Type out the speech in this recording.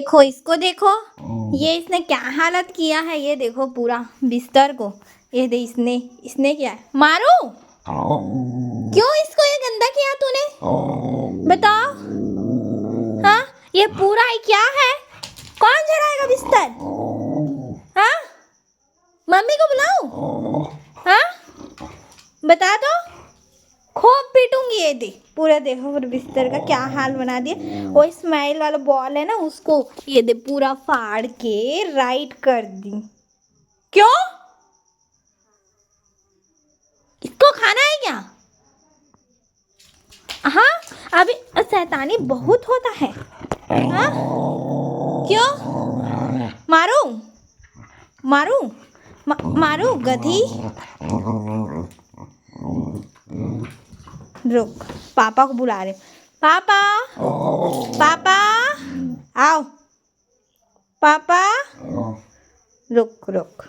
देखो इसको, देखो ये इसने क्या हालत किया है। ये देखो पूरा बिस्तर को, ये दे इसने इसने क्या है। मारू क्यों इसको, ये गंदा किया तूने, बताओ। हाँ ये पूरा ही क्या है, कौन झड़ाएगा बिस्तर। हाँ मम्मी को बुलाऊं, हाँ बता दो, खूब पीटूंगी। ये दे पूरा, देखो पूरे बिस्तर का क्या हाल बना दिया। वो स्माइल वाला बॉल है ना, उसको ये दे पूरा फाड़ के राइट कर दी। क्यों, इसको खाना है क्या। हाँ अभी शैतानी बहुत होता है। हाँ क्यों, मारू मारू मारू गधी। रुक, पापा को बुला रहे। पापा पापा आओ, पापा रुक रुक।